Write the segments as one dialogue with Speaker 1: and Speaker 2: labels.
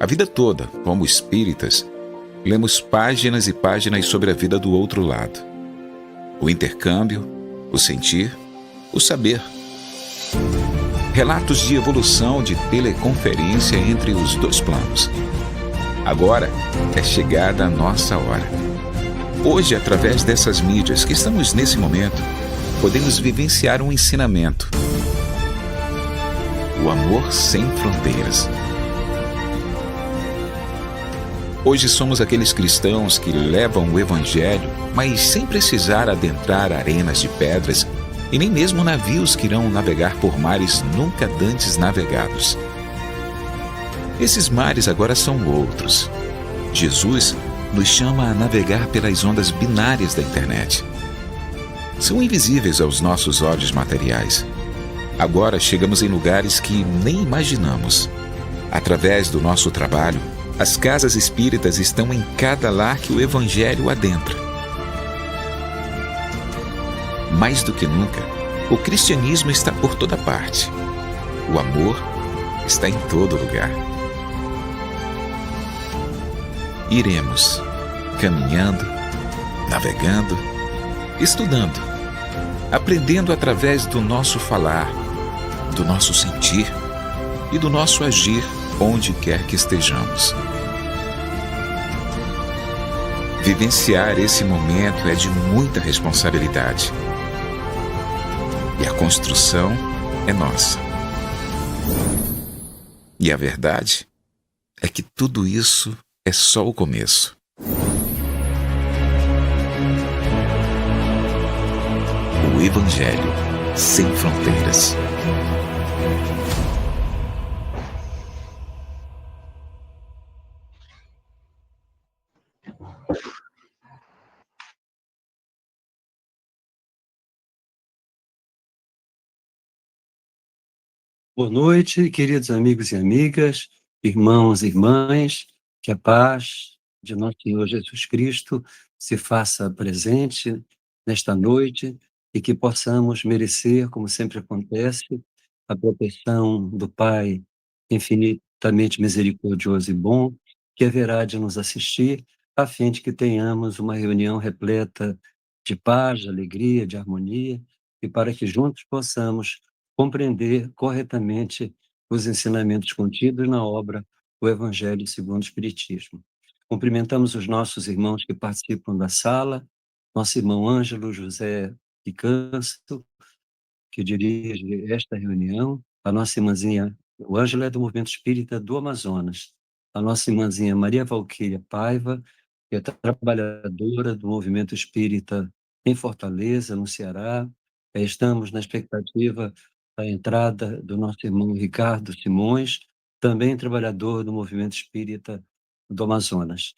Speaker 1: A vida toda, como espíritas, lemos páginas e páginas sobre a vida do outro lado. O intercâmbio, o sentir, o saber. Relatos de evolução de teleconferência entre os dois planos. Agora é chegada a nossa hora. Hoje, através dessas mídias que estamos nesse momento, podemos vivenciar um ensinamento. O amor sem fronteiras. Hoje somos aqueles cristãos que levam o Evangelho, mas sem precisar adentrar arenas de pedras e nem mesmo navios que irão navegar por mares nunca dantes navegados. Esses mares agora são outros. Jesus nos chama a navegar pelas ondas binárias da internet. São invisíveis aos nossos olhos materiais. Agora chegamos em lugares que nem imaginamos. Através do nosso trabalho, as casas espíritas estão em cada lar que o Evangelho adentra. Mais do que nunca, o cristianismo está por toda parte. O amor está em todo lugar. Iremos caminhando, navegando, estudando, aprendendo através do nosso falar, do nosso sentir e do nosso agir onde quer que estejamos. Vivenciar esse momento é de muita responsabilidade. E a construção é nossa. E a verdade é que tudo isso é só o começo. O Evangelho sem fronteiras.
Speaker 2: Boa noite, queridos amigos e amigas, irmãos e irmãs, que a paz de nosso Senhor Jesus Cristo se faça presente nesta noite e que possamos merecer, como sempre acontece, a proteção do Pai infinitamente misericordioso e bom, que haverá de nos assistir, a fim de que tenhamos uma reunião repleta de paz, de alegria, de harmonia, e para que juntos possamos compreender corretamente os ensinamentos contidos na obra O Evangelho segundo o Espiritismo. Cumprimentamos os nossos irmãos que participam da sala, nosso irmão Ângelo José Picanso, que dirige esta reunião, a nossa irmãzinha, o Ângelo é do Movimento Espírita do Amazonas, a nossa irmãzinha Maria Valquíria Paiva, que é trabalhadora do Movimento Espírita em Fortaleza, no Ceará. Estamos na expectativa da entrada do nosso irmão Ricardo Simões, também trabalhador do Movimento Espírita do Amazonas.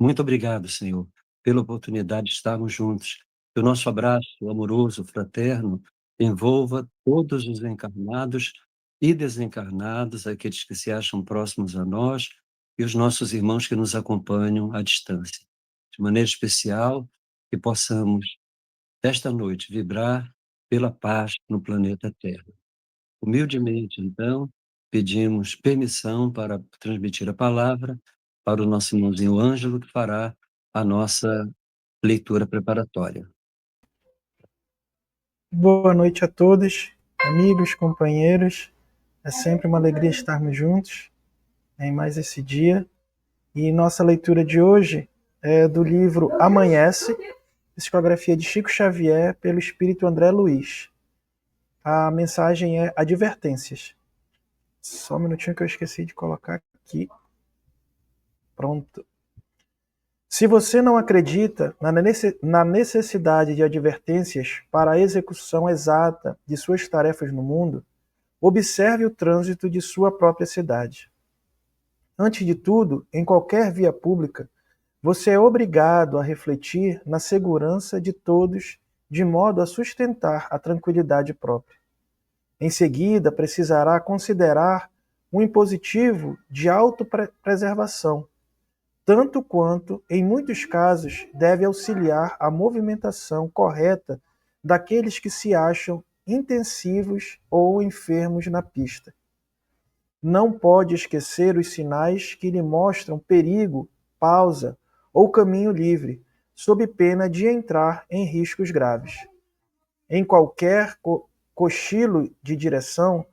Speaker 2: Muito obrigado, Senhor, pela oportunidade de estarmos juntos. Que o nosso abraço amoroso, fraterno, envolva todos os encarnados e desencarnados, aqueles que se acham próximos a nós e os nossos irmãos que nos acompanham à distância. De maneira especial, que possamos, esta noite, vibrar pela paz no planeta Terra. Humildemente, então, pedimos permissão para transmitir a palavra para o nosso irmãozinho Ângelo, que fará a nossa leitura preparatória.
Speaker 3: Boa noite a todos, amigos, companheiros. É sempre uma alegria estarmos juntos em mais esse dia. E nossa leitura de hoje é do livro Amanhece, psicografia de Chico Xavier, pelo espírito André Luiz. A mensagem é advertências. Só um minutinho que eu esqueci de colocar aqui. Pronto. Se você não acredita na necessidade de advertências para a execução exata de suas tarefas no mundo, observe o trânsito de sua própria cidade. Antes de tudo, em qualquer via pública, você é obrigado a refletir na segurança de todos de modo a sustentar a tranquilidade própria. Em seguida, precisará considerar um impositivo de autopreservação, tanto quanto, em muitos casos, deve auxiliar a movimentação correta daqueles que se acham intensivos ou enfermos na pista. Não pode esquecer os sinais que lhe mostram perigo, pausa ou caminho livre, sob pena de entrar em riscos graves. Em qualquer cochilo de direção,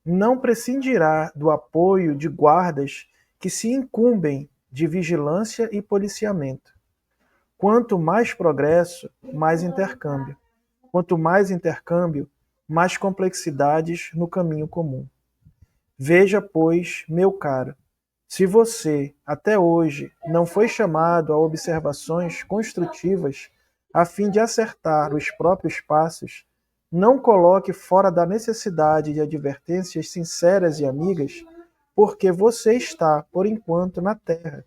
Speaker 3: não prescindirá do apoio de guardas que se incumbem de vigilância e policiamento. Quanto mais progresso, mais intercâmbio. Quanto mais intercâmbio, mais complexidades no caminho comum. Veja, pois, meu caro, se você, até hoje, não foi chamado a observações construtivas a fim de acertar os próprios passos, não coloque fora da necessidade de advertências sinceras e amigas, porque você está, por enquanto, na Terra,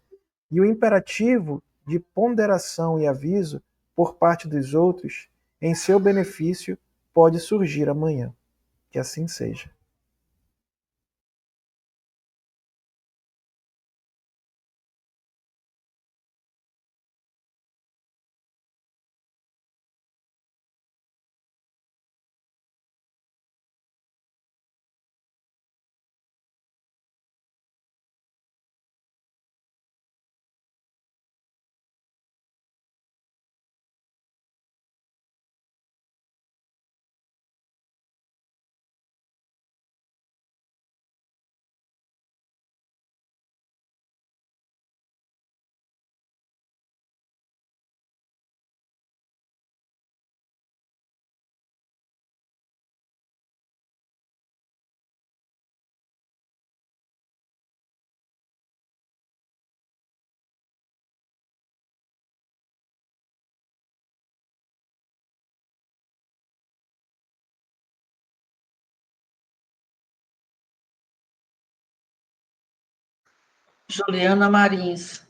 Speaker 3: e o imperativo de ponderação e aviso por parte dos outros, em seu benefício, pode surgir amanhã. Que assim seja.
Speaker 4: Juliana Marins.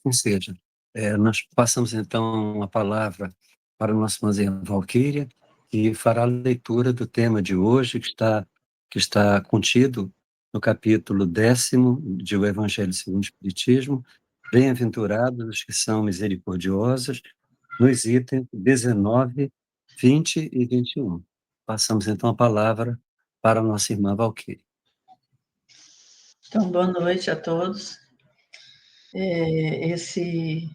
Speaker 2: Ou seja, nós passamos então a palavra para o nosso irmã Valquíria, que fará a leitura do tema de hoje, que está contido no capítulo 10º de O Evangelho segundo o Espiritismo, Bem-aventurados os que são misericordiosos, nos itens 19, 20 e 21. Passamos então a palavra para a nossa irmã Valquíria.
Speaker 4: Então, boa noite a todos. Esse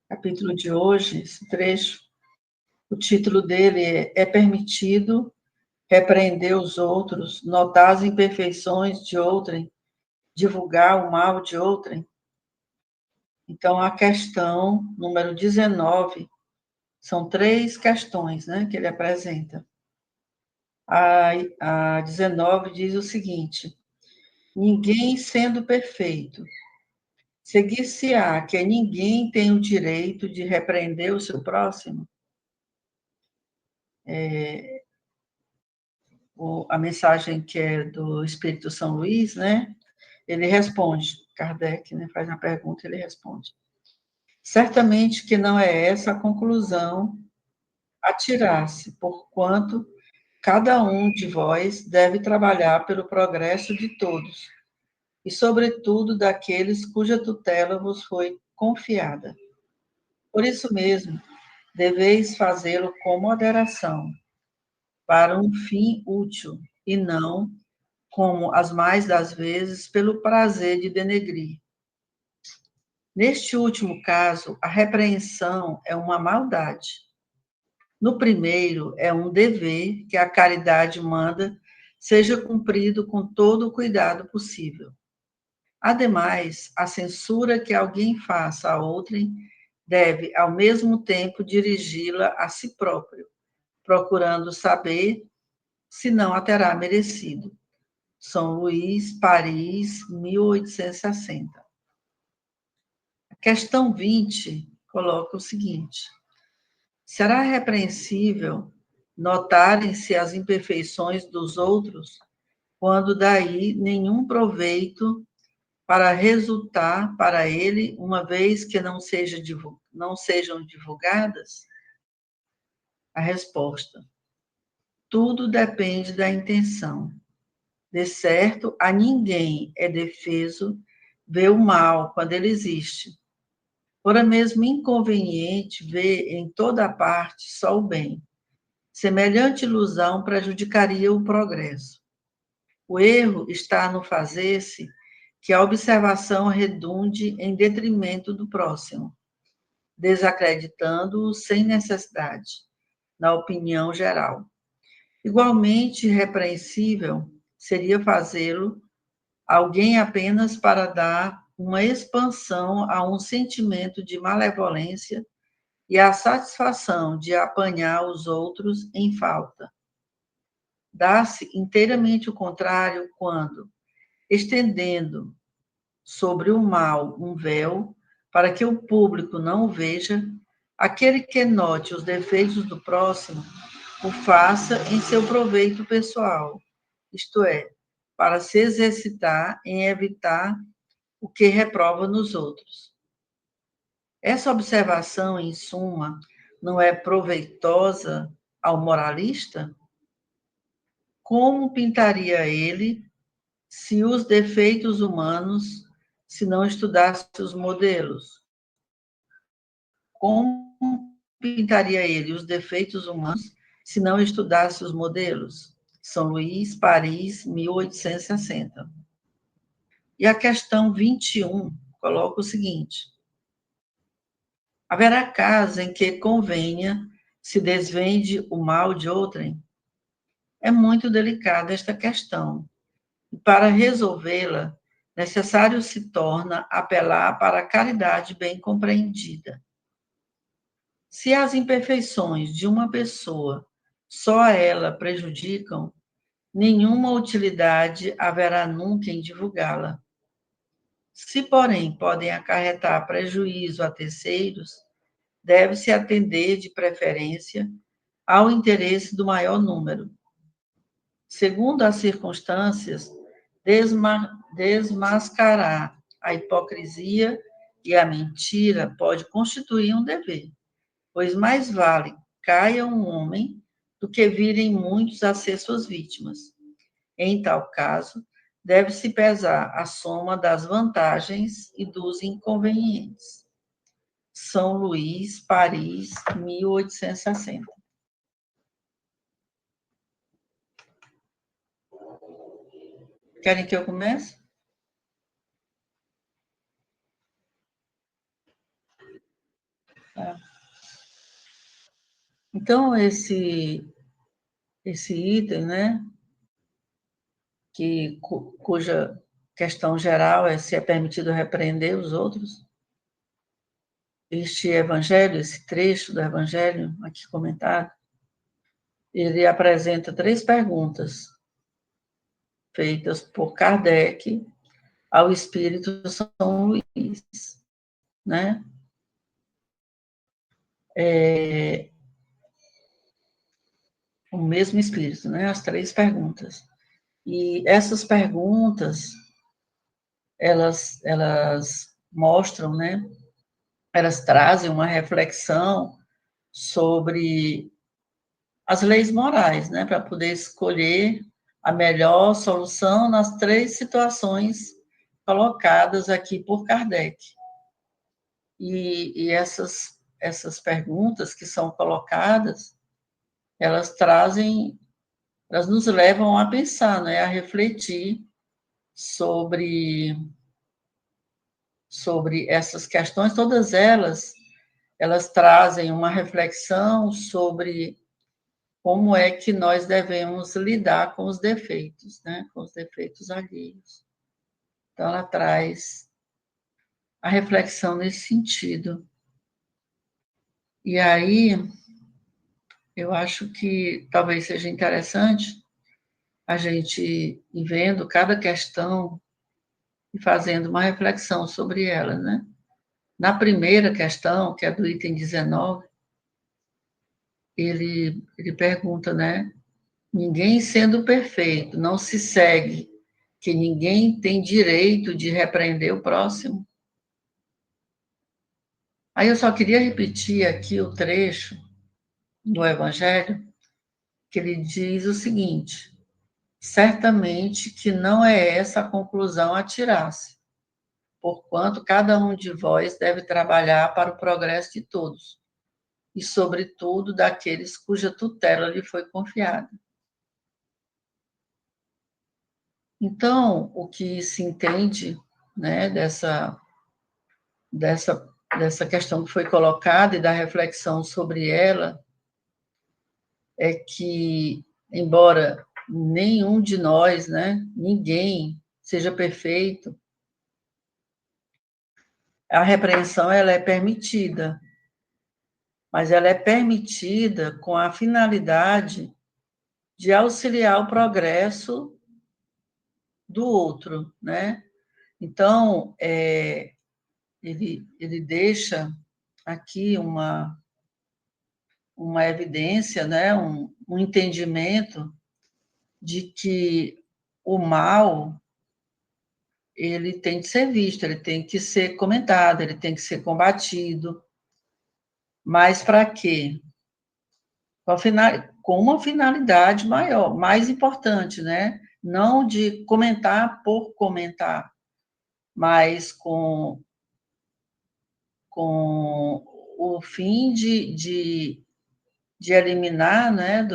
Speaker 4: capítulo de hoje, esse trecho, o título dele é Permitido repreender os outros, notar as imperfeições de outrem, divulgar o mal de outrem. Então, a questão número 19, são 3 questões, né, que ele apresenta. A 19 diz o seguinte: ninguém sendo perfeito, seguir-se-á que ninguém tem o direito de repreender o seu próximo? A mensagem que é do Espírito São Luís, né? Ele responde, Kardec, né, faz uma pergunta, ele responde: certamente que não é essa a conclusão a tirar-se, porquanto cada um de vós deve trabalhar pelo progresso de todos, e sobretudo daqueles cuja tutela vos foi confiada. Por isso mesmo, deveis fazê-lo com moderação, para um fim útil, e não, como as mais das vezes, pelo prazer de denegrir. Neste último caso, a repreensão é uma maldade. No primeiro, é um dever que a caridade manda seja cumprido com todo o cuidado possível. Ademais, a censura que alguém faça a outrem deve, ao mesmo tempo, dirigi-la a si próprio, procurando saber se não a terá merecido. São Luís, Paris, 1860. A questão 20 coloca o seguinte: será repreensível notarem-se as imperfeições dos outros, quando daí nenhum proveito para resultar para ele, uma vez que não sejam divulgadas? A resposta: tudo depende da intenção. De certo, a ninguém é defeso ver o mal quando ele existe. Ora mesmo inconveniente ver em toda parte só o bem. Semelhante ilusão prejudicaria o progresso. O erro está no fazer-se que a observação redunde em detrimento do próximo, desacreditando-o sem necessidade, na opinião geral. Igualmente repreensível seria fazê-lo alguém apenas para dar uma expansão a um sentimento de malevolência e a satisfação de apanhar os outros em falta. Dá-se inteiramente o contrário quando, estendendo sobre o mal um véu, para que o público não o veja, aquele que note os defeitos do próximo o faça em seu proveito pessoal, isto é, para se exercitar em evitar o que reprova nos outros. Essa observação, em suma, não é proveitosa ao moralista? Como pintaria ele se os defeitos humanos, se não estudasse os modelos? Como pintaria ele os defeitos humanos se não estudasse os modelos? São Luís, Paris, 1860. E a questão 21 coloca o seguinte: haverá caso em que convenha se desvende o mal de outrem? É muito delicada esta questão. E para resolvê-la, necessário se torna apelar para a caridade bem compreendida. Se as imperfeições de uma pessoa só a ela prejudicam, nenhuma utilidade haverá nunca em divulgá-la. Se, porém, podem acarretar prejuízo a terceiros, deve-se atender, de preferência, ao interesse do maior número. Segundo as circunstâncias, desmascarar a hipocrisia e a mentira pode constituir um dever, pois mais vale caia um homem do que virem muitos a ser suas vítimas. Em tal caso, deve-se pesar a soma das vantagens e dos inconvenientes. São Luís, Paris, 1860. Querem que eu comece? Tá. Então, esse item, né, cuja questão geral é se é permitido repreender os outros, este evangelho, esse trecho do evangelho aqui comentado, ele apresenta 3 perguntas feitas por Kardec ao espírito São Luís, né? O mesmo espírito, né? As 3 perguntas. E essas perguntas, elas mostram, né? Elas trazem uma reflexão sobre as leis morais, né? Para poder escolher a melhor solução nas 3 situações colocadas aqui por Kardec. E essas perguntas que são colocadas, elas nos levam a pensar, né? A refletir sobre essas questões, todas elas trazem uma reflexão sobre como é que nós devemos lidar com os defeitos, né? Com os defeitos alheios. Então, ela traz a reflexão nesse sentido. E aí, eu acho que talvez seja interessante a gente ir vendo cada questão e fazendo uma reflexão sobre ela, né? Na primeira questão, que é do item 19, ele pergunta, né? Ninguém sendo perfeito, não se segue que ninguém tem direito de repreender o próximo. Aí eu só queria repetir aqui o trecho do Evangelho, que ele diz o seguinte: certamente que não é essa a conclusão a tirar-se. porquanto cada um de vós deve trabalhar para o progresso de todos, e, sobretudo, daqueles cuja tutela lhe foi confiada. Então, o que se entende, né, dessa questão que foi colocada e da reflexão sobre ela, é que, embora nenhum de nós, né, ninguém seja perfeito, a repreensão ela é permitida, mas ela é permitida com a finalidade de auxiliar o progresso do outro, né? Então, ele deixa aqui uma evidência, né? Um entendimento de que o mal ele tem que ser visto, ele tem que ser comentado, ele tem que ser combatido, mas para quê? Com uma finalidade maior, mais importante, né? Não de comentar por comentar, mas com o fim de eliminar, né,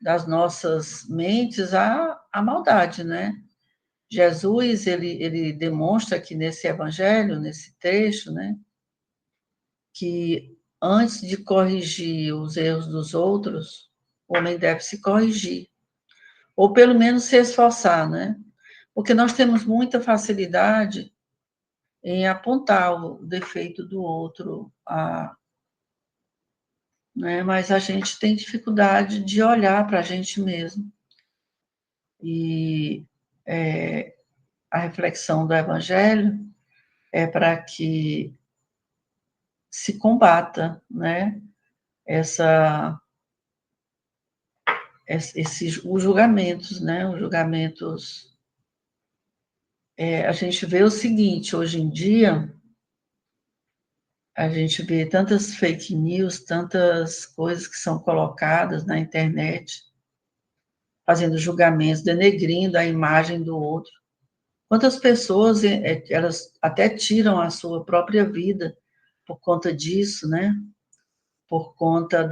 Speaker 4: das nossas mentes a maldade, né? Jesus, ele demonstra aqui nesse evangelho, nesse trecho, né, que antes de corrigir os erros dos outros, o homem deve se corrigir, ou pelo menos se esforçar, né? Porque nós temos muita facilidade em apontar o defeito do outro, né? Mas a gente tem dificuldade de olhar para a gente mesmo. E a reflexão do Evangelho é para que se combata, né, os julgamentos, né, os julgamentos. A gente vê o seguinte, hoje em dia, a gente vê tantas fake news, tantas coisas que são colocadas na internet, fazendo julgamentos, denegrindo a imagem do outro. Quantas pessoas, elas até tiram a sua própria vida por conta disso, né? Por conta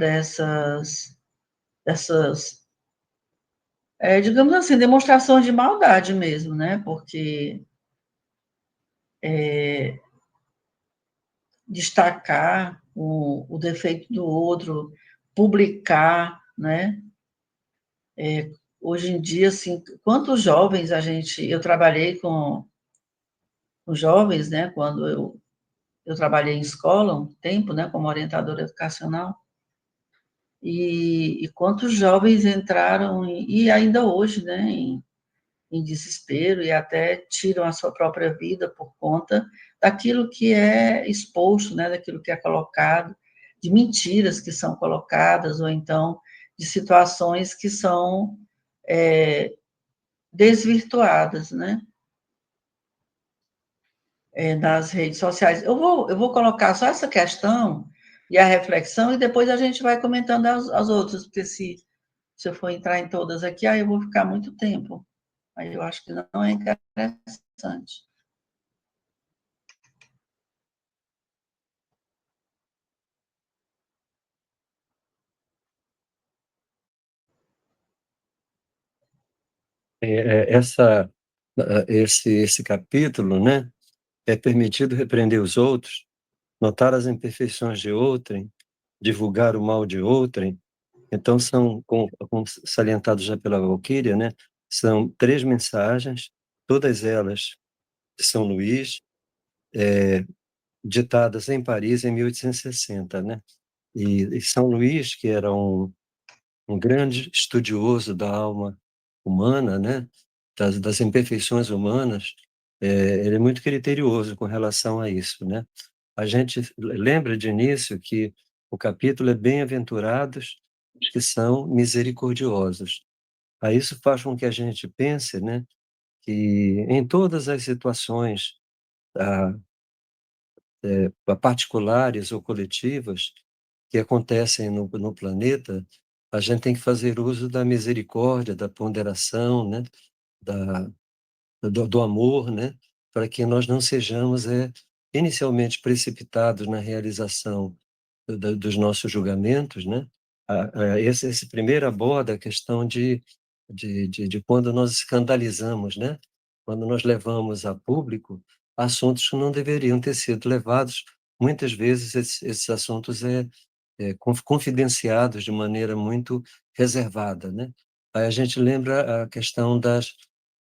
Speaker 4: digamos assim, demonstrações de maldade mesmo, né? Porque destacar o defeito do outro, publicar, né? Hoje em dia, assim, quantos jovens eu trabalhei com jovens, né? Quando eu trabalhei em escola um tempo, né? Como orientadora educacional. E quantos jovens entraram, e ainda hoje, né, em desespero, e até tiram a sua própria vida por conta daquilo que é exposto, né, daquilo que é colocado, de mentiras que são colocadas, ou então de situações que são desvirtuadas, né, nas redes sociais. Eu vou colocar só essa questão e a reflexão, e depois a gente vai comentando as outras, porque se eu for entrar em todas aqui, aí eu vou ficar muito tempo. Aí eu acho que não é interessante.
Speaker 2: Esse capítulo, né, é permitido repreender os outros, notar as imperfeições de outrem, divulgar o mal de outrem. Então, são, como salientado já pela Valquíria, né, são 3 mensagens, todas elas de São Luís, ditadas em Paris em 1860, né? E São Luís, que era um grande estudioso da alma humana, né, das imperfeições humanas, ele é muito criterioso com relação a isso, né? A gente lembra de início que o capítulo é bem-aventurados os que são misericordiosos. Aí isso faz com que a gente pense, né, que em todas as situações, ah, particulares ou coletivas que acontecem no planeta, a gente tem que fazer uso da misericórdia, da ponderação, né, do amor, né, para que nós não sejamos inicialmente precipitados na realização dos nossos julgamentos, né? Esse primeiro aborda a questão de quando nós escandalizamos, né? Quando nós levamos a público assuntos que não deveriam ter sido levados. Muitas vezes esses assuntos confidenciados de maneira muito reservada, né? Aí a gente lembra a questão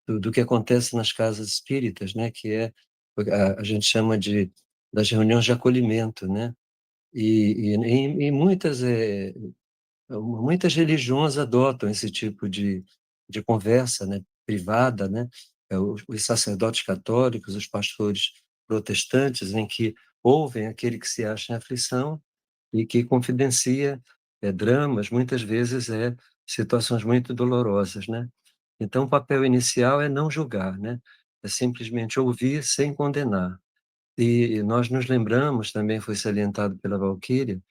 Speaker 2: do que acontece nas casas espíritas, né? Que a gente chama das reuniões de acolhimento, né? E muitas religiões adotam esse tipo de conversa, né, privada, né? Os sacerdotes católicos, os pastores protestantes, em que ouvem aquele que se acha em aflição e que confidencia dramas, muitas vezes situações muito dolorosas, né? Então, o papel inicial é não julgar, né? É simplesmente ouvir sem condenar. E nós nos lembramos, também foi salientado pela Valquíria,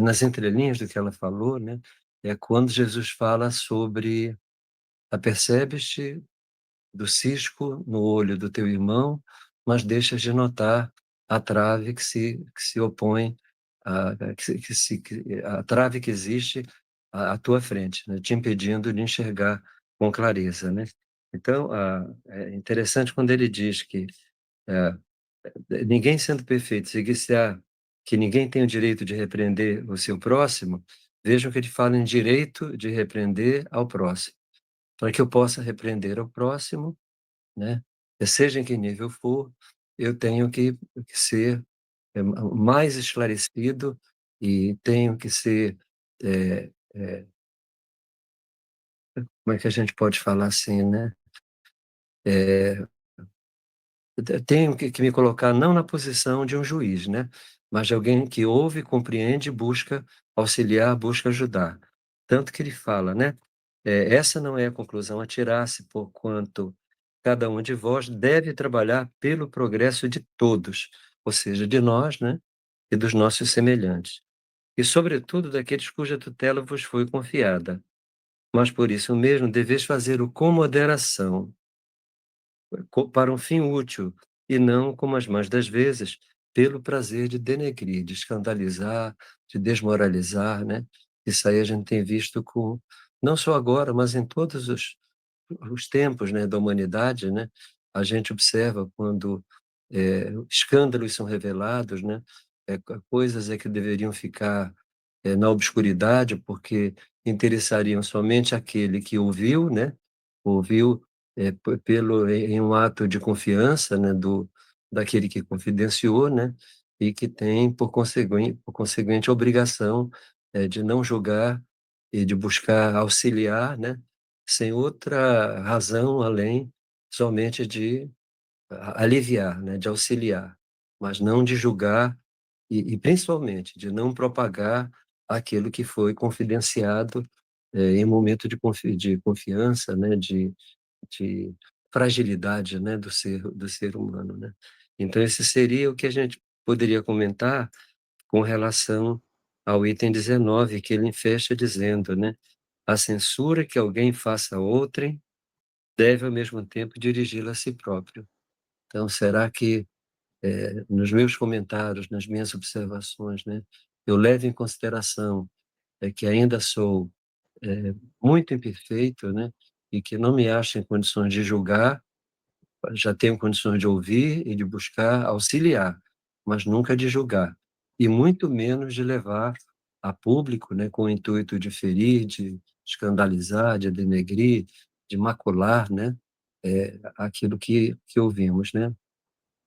Speaker 2: nas entrelinhas do que ela falou, né? É quando Jesus fala sobre apercebes-te do cisco no olho do teu irmão, mas deixas de notar a trave que se opõe, a trave que existe à tua frente, né? Te impedindo de enxergar com clareza, né? Então, é interessante quando ele diz que eh, ninguém sendo perfeito, seguir-se que ninguém tem o direito de repreender o seu próximo, vejam que ele fala em direito de repreender ao próximo. Para que eu possa repreender ao próximo, né, seja em que nível for, eu tenho que ser mais esclarecido e tenho que ser, eh eh, como é que a gente pode falar assim, né, eh tenho que me colocar não na posição de um juiz, né, mas de alguém que ouve, compreende, busca auxiliar, busca ajudar. Tanto que ele fala, né, essa não é a conclusão a tirar-se, porquanto cada um de vós deve trabalhar pelo progresso de todos, ou seja, de nós, né, e dos nossos semelhantes, e sobretudo daqueles cuja tutela vos foi confiada. Mas por isso mesmo deveis fazer-o com moderação, para um fim útil, e não, como as mais das vezes, pelo prazer de denegrir, de escandalizar, de desmoralizar, né? Isso aí a gente tem visto não só agora, mas em todos os tempos, né, da humanidade, né? A gente observa quando escândalos são revelados, né? Coisas que deveriam ficar na obscuridade, porque interessariam somente aquele que ouviu, né? Ouviu em um ato de confiança, né, daquele que confidenciou, né, e que tem, por conseguinte, a obrigação de não julgar e de buscar auxiliar, né, sem outra razão além somente de aliviar, né, de auxiliar, mas não de julgar e principalmente de não propagar aquilo que foi confidenciado em momento de confiança, né, de fragilidade, né, do ser humano, né. Então esse seria o que a gente poderia comentar com relação ao item 19, que ele fecha dizendo, né: "A censura que alguém faça a outrem, deve ao mesmo tempo dirigi-la a si próprio". Então será que, nos meus comentários, nas minhas observações, né, eu levo em consideração, que ainda sou, muito imperfeito, né, e que não me acho em condições de julgar, já tenho condições de ouvir e de buscar auxiliar, mas nunca de julgar, e muito menos de levar a público, né, com o intuito de ferir, de escandalizar, de denegrir, de macular, né, aquilo que ouvimos, né.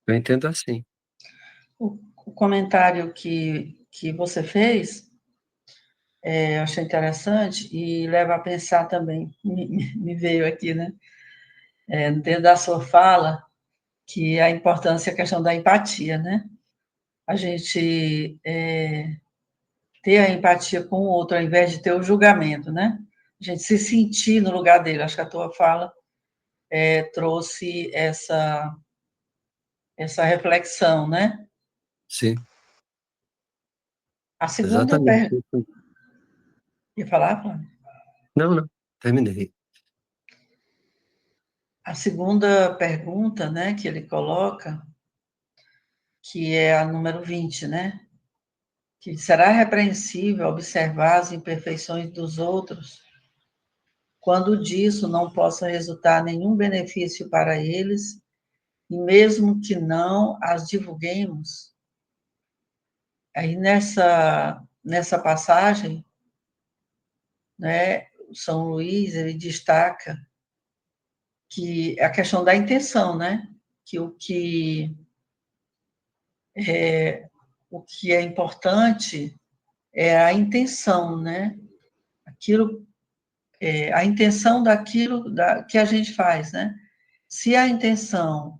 Speaker 2: Eu entendo assim.
Speaker 4: O comentário que você fez, eu achei interessante e leva a pensar também, me veio aqui, né, dentro da sua fala, que a importância, a questão da empatia, né? A gente ter a empatia com o outro, ao invés de ter o julgamento, né? A gente se sentir no lugar dele. Acho que a tua fala trouxe essa reflexão, né?
Speaker 2: Sim,
Speaker 4: A segunda
Speaker 2: exatamente.
Speaker 4: pergunta. Ia falar, Flávia?
Speaker 2: Não, não, terminei.
Speaker 4: a segunda pergunta, né, que ele coloca, que é a número 20, né? Que será repreensível observar as imperfeições dos outros, quando disso não possa resultar nenhum benefício para eles, e mesmo que não as divulguemos. Aí nessa passagem, né, São Luís, ele destaca que a questão da intenção, né? Que o que é importante é a intenção, né? A intenção daquilo que a gente faz, né? Se a intenção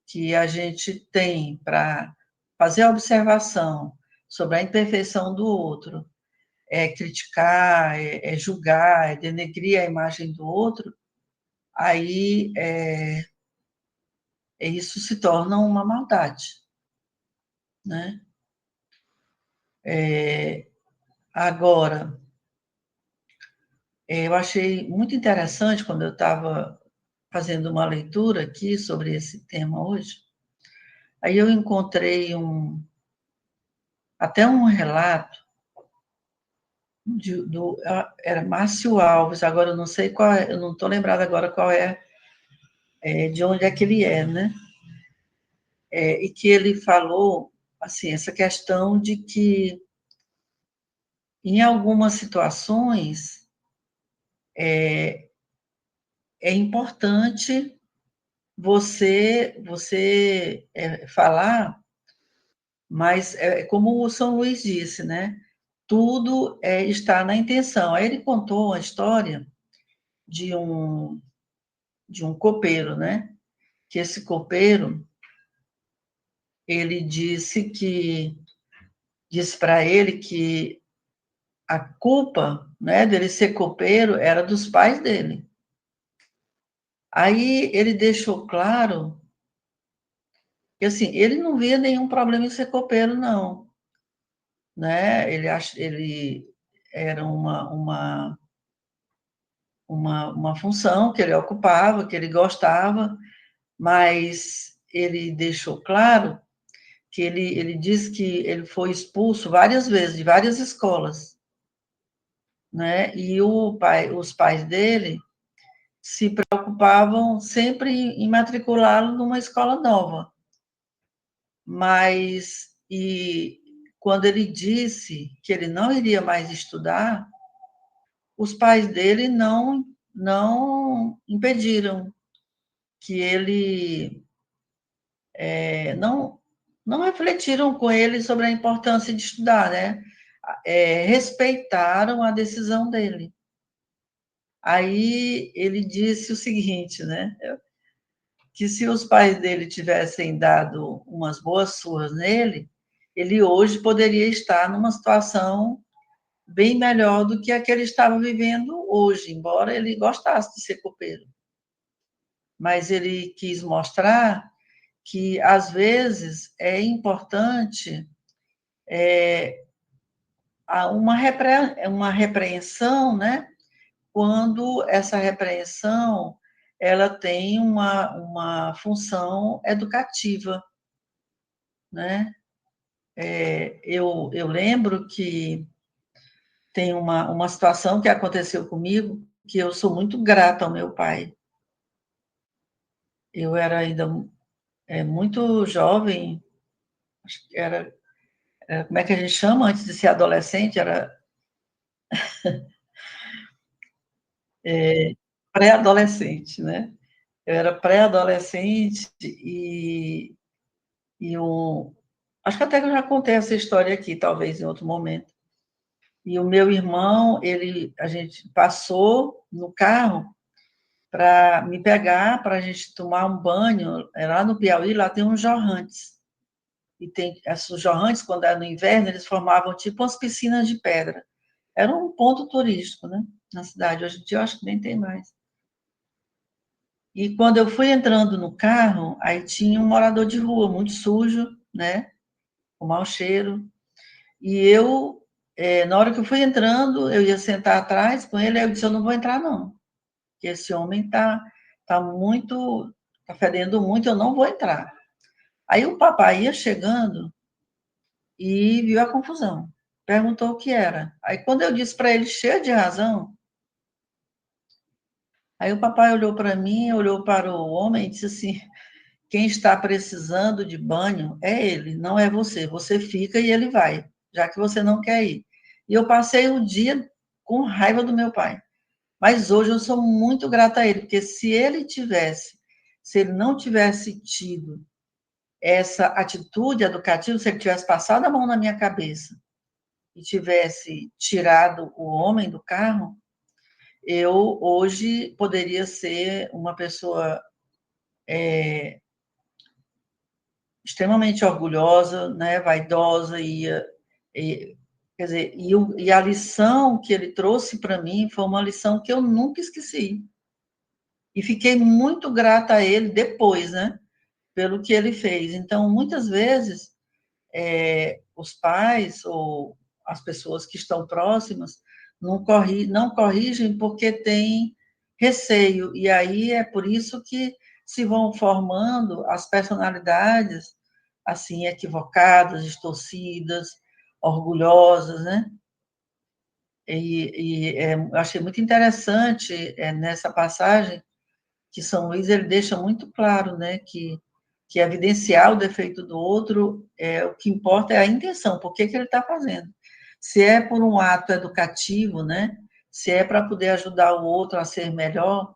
Speaker 4: que a gente tem para fazer a observação sobre a imperfeição do outro é criticar, é julgar, é denegrir a imagem do outro, aí isso se torna uma maldade, né? Agora, eu achei muito interessante quando eu estava fazendo uma leitura aqui sobre esse tema hoje, aí eu encontrei até um relato era Márcio Alves, agora eu não sei qual é, eu não estou lembrada agora qual de onde é que ele é, né? E que ele falou, assim, essa questão de que, em algumas situações, é importante você falar, mas como o São Luís disse, né? Tudo está na intenção. Aí ele contou a história de um copeiro, né? Que esse copeiro, ele disse para ele que a culpa, né, dele ser copeiro era dos pais dele. Aí ele deixou claro que, assim, ele não via nenhum problema em ser copeiro, não, né? Ele era uma função que ele ocupava, que ele gostava, mas ele deixou claro que ele disse que ele foi expulso várias vezes de várias escolas, né? E os pais dele se preocupavam sempre em matriculá-lo numa escola nova. Mas, quando ele disse que ele não iria mais estudar, os pais dele não impediram que ele não refletiram com ele sobre a importância de estudar, né? Respeitaram a decisão dele. Aí ele disse o seguinte, né? Que se os pais dele tivessem dado umas boas surras nele, ele hoje poderia estar numa situação bem melhor do que a que ele estava vivendo hoje, embora ele gostasse de ser copeiro. Mas ele quis mostrar que, às vezes, é importante uma repreensão, né? Quando essa repreensão ela tem uma função educativa, né? Eu lembro que tem uma situação que aconteceu comigo, que eu sou muito grata ao meu pai. Eu era ainda muito jovem, acho que era, como é que a gente chama antes de ser adolescente? Era pré-adolescente, né? Eu era pré-adolescente acho que até que eu já contei essa história aqui, talvez em outro momento. E o meu irmão, a gente passou no carro para me pegar, para a gente tomar um banho. Lá no Piauí, lá tem uns jorrantes. E tem esses jorrantes, quando era no inverno, eles formavam tipo umas piscinas de pedra. Era um ponto turístico, né, na cidade. Hoje em dia, eu acho que nem tem mais. E quando eu fui entrando no carro, aí tinha um morador de rua, muito sujo, né, com mau cheiro. E eu, na hora que eu fui entrando, eu ia sentar atrás com ele, aí eu disse, eu não vou entrar, não. Porque esse homem tá tá fedendo muito, eu não vou entrar. Aí o papai ia chegando e viu a confusão. Perguntou o que era. Aí quando eu disse para ele, cheio de razão, aí o papai olhou para mim, olhou para o homem e disse assim: quem está precisando de banho é ele, não é você. Você fica e ele vai, já que você não quer ir. E eu passei o dia com raiva do meu pai. Mas hoje eu sou muito grata a ele, porque se ele não tivesse tido essa atitude educativa, se ele tivesse passado a mão na minha cabeça e tivesse tirado o homem do carro, eu hoje poderia ser uma pessoa extremamente orgulhosa, né, vaidosa, quer dizer, e a lição que ele trouxe para mim foi uma lição que eu nunca esqueci. E fiquei muito grata a ele depois, né, pelo que ele fez. Então, muitas vezes, os pais ou as pessoas que estão próximas não corrigem porque têm receio, e aí é por isso que se vão formando as personalidades assim equivocadas, distorcidas, orgulhosas, né? Eu achei muito interessante nessa passagem que São Luís ele deixa muito claro, né, que evidenciar o defeito do outro, o que importa é a intenção, por que ele está fazendo. Se é por um ato educativo, né, se é para poder ajudar o outro a ser melhor,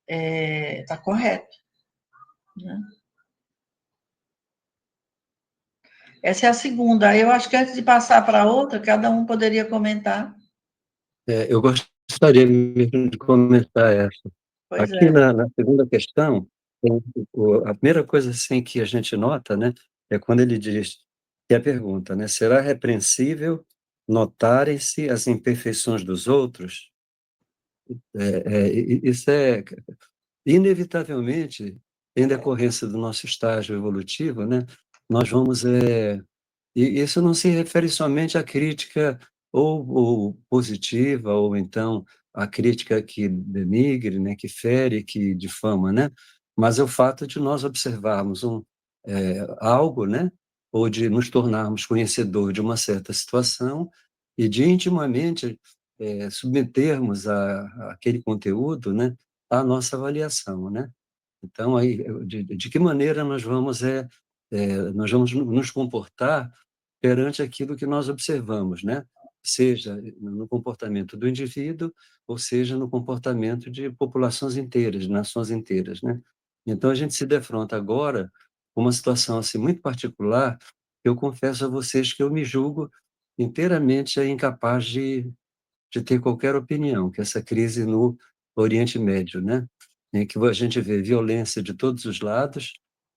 Speaker 4: está correto. Né? Essa é a segunda. Eu acho que antes de passar para a outra, cada um poderia comentar.
Speaker 2: Eu gostaria mesmo de comentar essa.
Speaker 4: Pois
Speaker 2: Aqui
Speaker 4: é.
Speaker 2: na segunda questão, a primeira coisa assim que a gente nota, né, é quando ele diz que é a pergunta, né, será repreensível notarem-se as imperfeições dos outros? Isso é inevitavelmente em decorrência do nosso estágio evolutivo, né, nós vamos e isso não se refere somente à crítica ou positiva, ou então à crítica que denigre, né, que fere, que difama, né? Mas é o fato de nós observarmos algo, né, ou de nos tornarmos conhecedor de uma certa situação e de intimamente submetermos aquele conteúdo, né, à nossa avaliação, né? Então, aí, de que maneira nós vamos nos comportar perante aquilo que nós observamos, né? Seja no comportamento do indivíduo, ou seja no comportamento de populações inteiras, nações inteiras, né? Então, a gente se defronta agora com uma situação assim muito particular. Eu confesso a vocês que eu me julgo inteiramente incapaz de ter qualquer opinião, que essa crise no Oriente Médio, né? Em que a gente vê violência de todos os lados,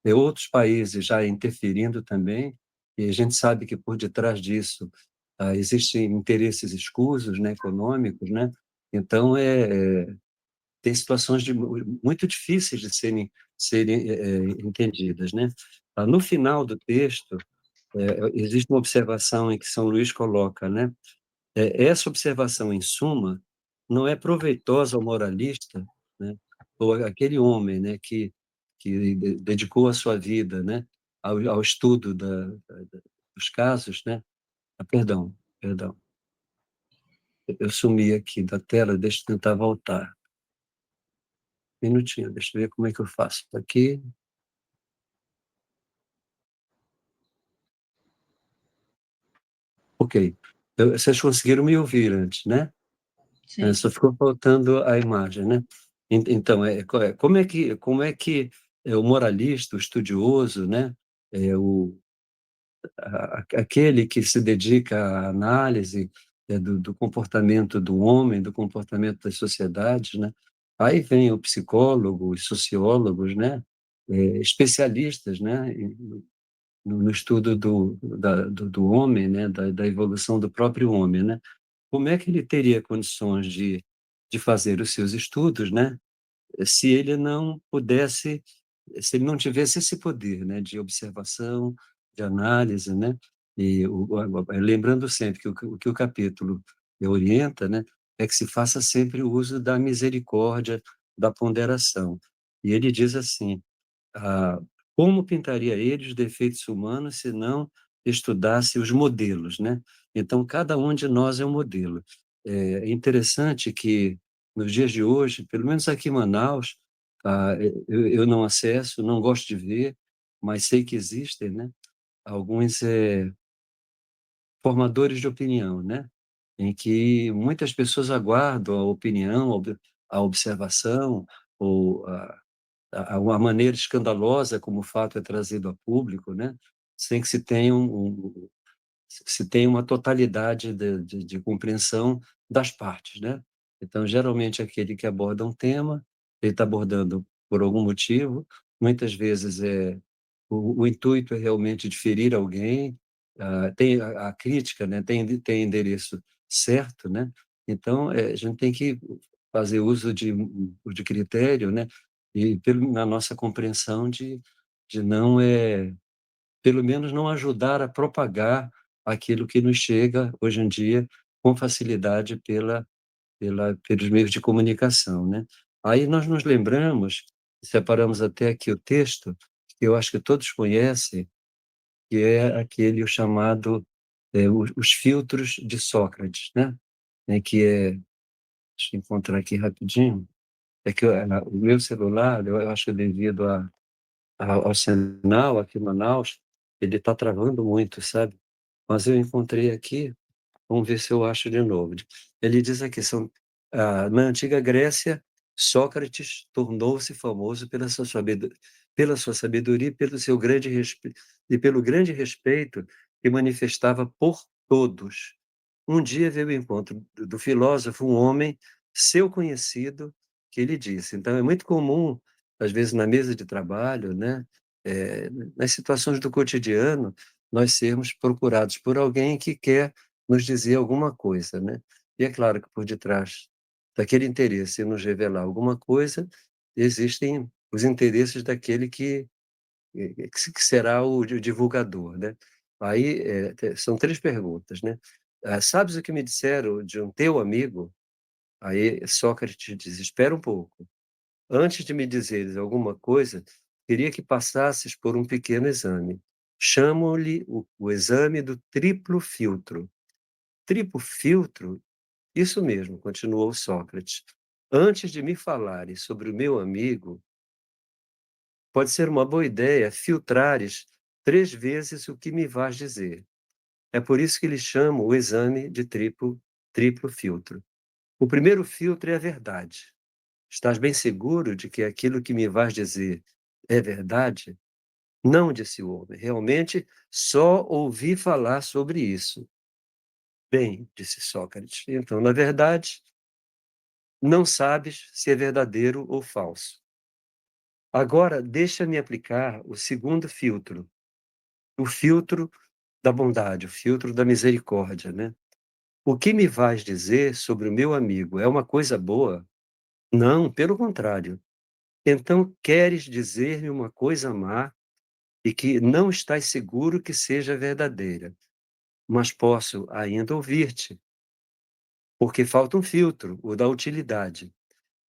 Speaker 2: e outros países já interferindo também, e a gente sabe que por detrás disso existem interesses escusos, né, econômicos, né? Então, tem situações muito difíceis de serem entendidas, né? No final do texto, existe uma observação em que São Luís coloca, né? Essa observação, em suma, não é proveitosa ao moralista, né, ou aquele homem, né, que dedicou a sua vida, né, ao estudo dos casos, né. Perdão, eu sumi aqui da tela, deixa eu tentar voltar. Um minutinho, deixa eu ver como é que eu faço. Aqui, ok. Vocês conseguiram me ouvir antes, né?
Speaker 4: Sim.
Speaker 2: Só ficou faltando a imagem, né? Então, como é que o moralista, o estudioso, né? Aquele que se dedica à análise do comportamento do homem, do comportamento das sociedades, né? Aí vem o psicólogo, os sociólogos, né? Especialistas, né? No estudo do homem, né? Da evolução do próprio homem, né? Como é que ele teria condições de fazer os seus estudos, né, se ele não pudesse, se ele não tivesse esse poder, né, de observação, de análise, né, e lembrando sempre que o que o capítulo orienta, né, é que se faça sempre o uso da misericórdia, da ponderação. E ele diz assim: ah, como pintaria ele os defeitos humanos se não estudasse os modelos, né? Então, cada um de nós é um modelo. É interessante que, nos dias de hoje, pelo menos aqui em Manaus, eu não acesso, não gosto de ver, mas sei que existem, né? Alguns formadores de opinião, né? Em que muitas pessoas aguardam a opinião, a observação, ou uma maneira escandalosa como o fato é trazido a público, né? Sem que se tenha uma totalidade de compreensão das partes, né? Então, geralmente, aquele que aborda um tema, ele está abordando por algum motivo, muitas vezes o intuito é realmente de ferir alguém, tem a crítica, né? Tem endereço certo, né? Então, a gente tem que fazer uso de critério, né? E na nossa compreensão de não pelo menos não ajudar a propagar aquilo que nos chega hoje em dia com facilidade pelos meios de comunicação, né? Aí nós nos lembramos, separamos até aqui o texto, que eu acho que todos conhecem, que é aquele chamado os filtros de Sócrates, né? Deixa eu encontrar aqui rapidinho, é que o meu celular, eu acho que devido ao sinal aqui em Manaus, ele está travando muito, sabe? Mas eu encontrei aqui, vamos ver se eu acho de novo. Ele diz aqui, na antiga Grécia, Sócrates tornou-se famoso pela sua sabedoria e e pelo grande respeito que manifestava por todos. Um dia veio ao encontro do filósofo um homem, seu conhecido, que ele disse. Então, é muito comum, às vezes, na mesa de trabalho, né, nas situações do cotidiano, nós sermos procurados por alguém que quer nos dizer alguma coisa, né? E é claro que por detrás daquele interesse em nos revelar alguma coisa, existem os interesses daquele que será o divulgador, né? Aí, são 3 perguntas, né? "Sabes o que me disseram de um teu amigo?" Aí Sócrates diz: "Espera um pouco. Antes de me dizeres alguma coisa, queria que passasses por um pequeno exame. Chamo-lhe o exame do triplo filtro." "Triplo filtro?" "Isso mesmo", continuou Sócrates. "Antes de me falares sobre o meu amigo, pode ser uma boa ideia filtrares 3 vezes o que me vais dizer. É por isso que lhe chamo o exame de triplo filtro. O primeiro filtro é a verdade. Estás bem seguro de que aquilo que me vais dizer é verdade?" "Não", disse o homem, "realmente só ouvi falar sobre isso." "Bem", disse Sócrates, "então, na verdade, não sabes se é verdadeiro ou falso. Agora deixa-me aplicar o segundo filtro, o filtro da bondade, o filtro da misericórdia, né? O que me vais dizer sobre o meu amigo é uma coisa boa? Não, pelo contrário. Então queres dizer-me uma coisa má e que não estás seguro que seja verdadeira, mas posso ainda ouvir-te, porque falta um filtro, o da utilidade.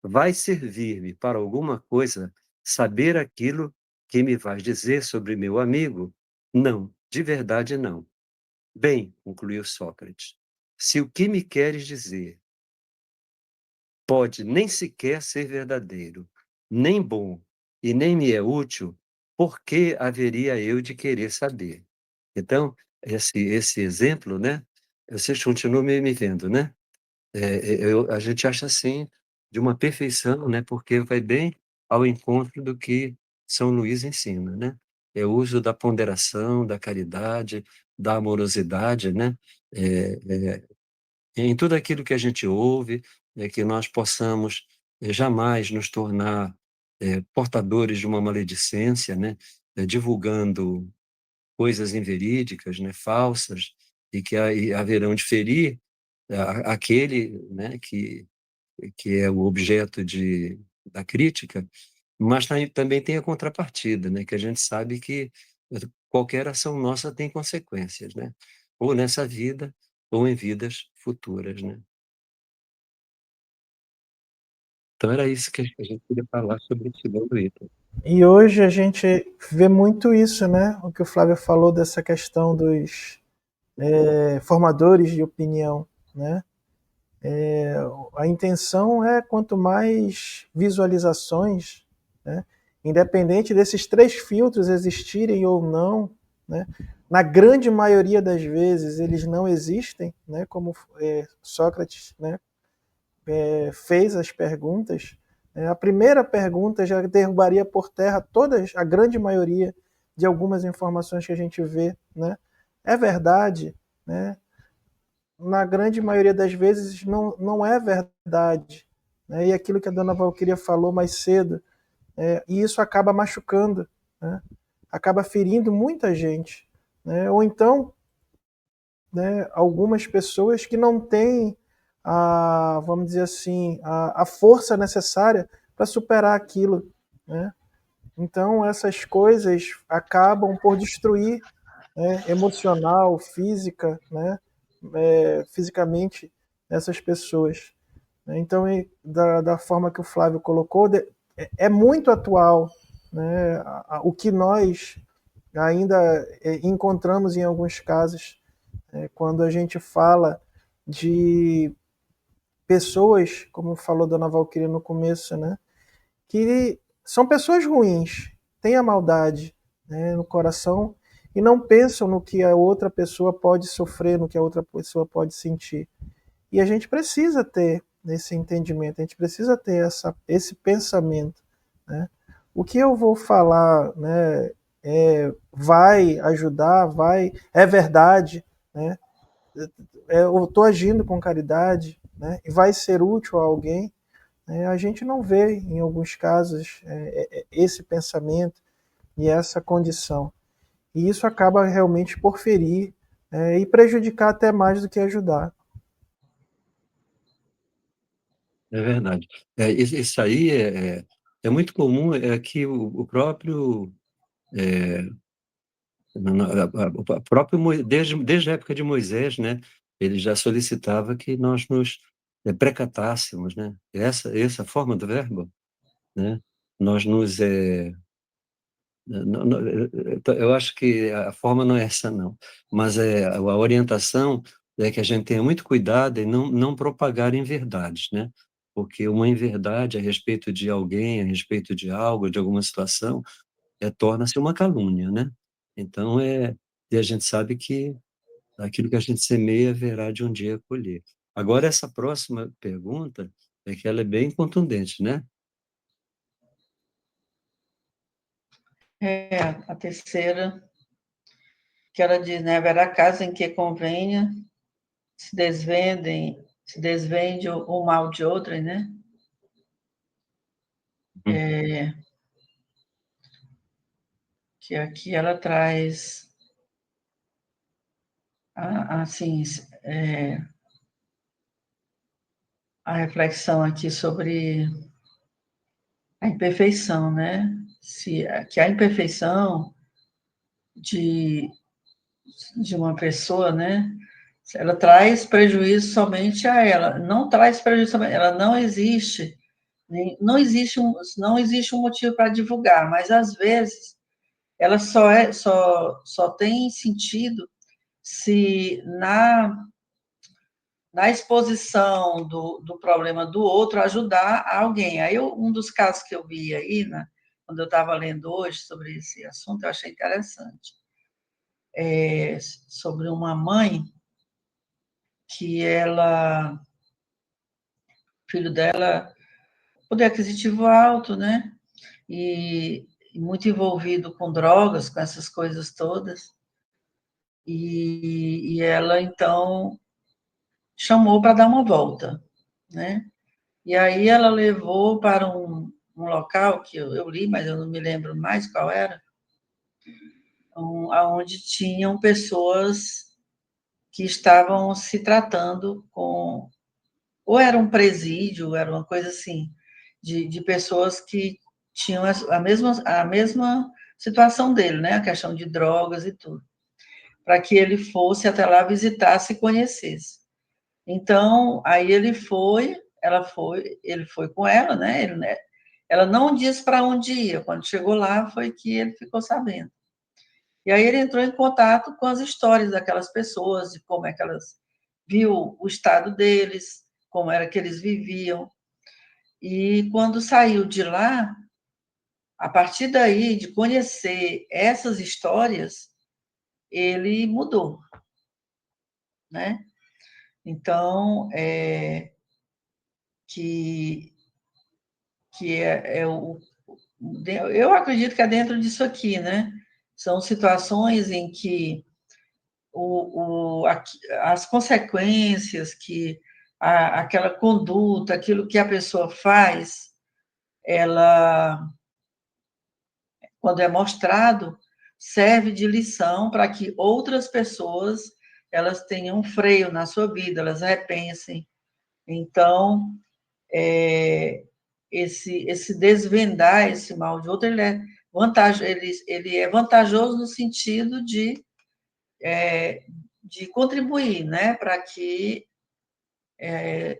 Speaker 2: Vai servir-me para alguma coisa saber aquilo que me vais dizer sobre meu amigo? Não, de verdade não. Bem, concluiu Sócrates, se o que me queres dizer pode nem sequer ser verdadeiro, nem bom e nem me é útil, por que haveria eu de querer saber? Então, esse exemplo, né? Vocês continuam me vendo, né? A gente acha assim de uma perfeição, né? Porque vai bem ao encontro do que São Luís ensina, né? É o uso da ponderação, da caridade, da amorosidade, né? É, é, em tudo aquilo que a gente ouve, que nós possamos jamais nos tornar portadores de uma maledicência, né? Divulgando coisas inverídicas, né? Falsas, e haverão de ferir aquele, né? Que é o objeto da crítica, mas também tem a contrapartida, né? Que a gente sabe que qualquer ação nossa tem consequências, né? Ou nessa vida, ou em vidas futuras, né? Então era isso que a gente queria falar sobre esse segundo item.
Speaker 3: E hoje a gente vê muito isso, né? O que o Flávio falou dessa questão dos formadores de opinião, né? A intenção é quanto mais visualizações, né? Independente desses 3 filtros existirem ou não, né? Na grande maioria das vezes eles não existem, né? Como Sócrates, né? Fez as perguntas. A primeira pergunta já derrubaria por terra a grande maioria de algumas informações que a gente vê, né? É verdade, né? Na grande maioria das vezes não é verdade, né? E aquilo que a dona Valquíria falou mais cedo, e isso acaba machucando, né? Acaba ferindo muita gente, né? Ou então, né, algumas pessoas que não têm vamos dizer assim, a força necessária para superar aquilo, né? Então essas coisas acabam por destruir, né, emocional, física, né, fisicamente essas pessoas. Então, da forma que o Flávio colocou, é muito atual, né, o que nós ainda encontramos em alguns casos, quando a gente fala de pessoas, como falou Dona Valquíria no começo, né, que são pessoas ruins, têm a maldade, né, no coração e não pensam no que a outra pessoa pode sofrer, no que a outra pessoa pode sentir. E a gente precisa ter esse entendimento, a gente precisa ter esse pensamento, né? O que eu vou falar, né, vai ajudar, é verdade, né? Eu estou agindo com caridade, né? E vai ser útil a alguém. A gente não vê, em alguns casos, esse pensamento e essa condição. E isso acaba realmente por ferir e prejudicar até mais do que ajudar.
Speaker 2: É verdade. Isso aí é muito comum, é que o próprio, o próprio desde a época de Moisés, né, ele já solicitava que nós nos precatássemos, né? Essa forma do verbo, né? Nós nos eu acho que a forma não é essa não, mas a orientação é que a gente tenha muito cuidado em não propagar inverdades, né, porque uma inverdade a respeito de alguém, a respeito de algo, de alguma situação, torna-se uma calúnia, né. Então, e a gente sabe que aquilo que a gente semeia haverá de um dia colher. Agora essa próxima pergunta, é que ela é bem contundente, né.
Speaker 4: A terceira, que ela diz, né, haverá caso em que convenha se desvende o mal de outrem, né?
Speaker 2: Uhum.
Speaker 4: Que aqui ela traz, assim, a reflexão aqui sobre a imperfeição, né? Que a imperfeição de, de uma pessoa, né? Ela traz prejuízo somente a ela, não traz prejuízo somente, ela não existe, não existe um motivo para divulgar, mas às vezes ela só tem sentido se na exposição do problema do outro ajudar alguém. Aí um dos casos que eu vi aí, né, quando eu estava lendo hoje sobre esse assunto, eu achei interessante. Sobre uma mãe que o filho dela, poder aquisitivo alto, né? E muito envolvido com drogas, com essas coisas todas. E ela, então, chamou para dar uma volta, né? E aí ela levou para um local que eu li, mas eu não me lembro mais qual era, onde tinham pessoas que estavam se tratando com, ou era um presídio, era uma coisa assim, de pessoas que tinham a mesma situação dele, né? A questão de drogas e tudo, para que ele fosse até lá, visitasse e conhecesse. Então, aí ele foi, ele foi com ela, né? Ela não disse para onde ia. Quando chegou lá, foi que ele ficou sabendo. E aí ele entrou em contato com as histórias daquelas pessoas, de como é que elas viu o estado deles, como era que eles viviam. E quando saiu de lá, a partir daí, de conhecer essas histórias, ele mudou, né? Então, que, eu acredito que é dentro disso aqui, né? São situações em que as consequências que aquela conduta, aquilo que a pessoa faz, ela, quando é mostrado, serve de lição para que outras pessoas elas tenham um freio na sua vida, elas repensem. Então, esse desvendar esse mal de outro, ele é vantajoso no sentido de contribuir, né, para que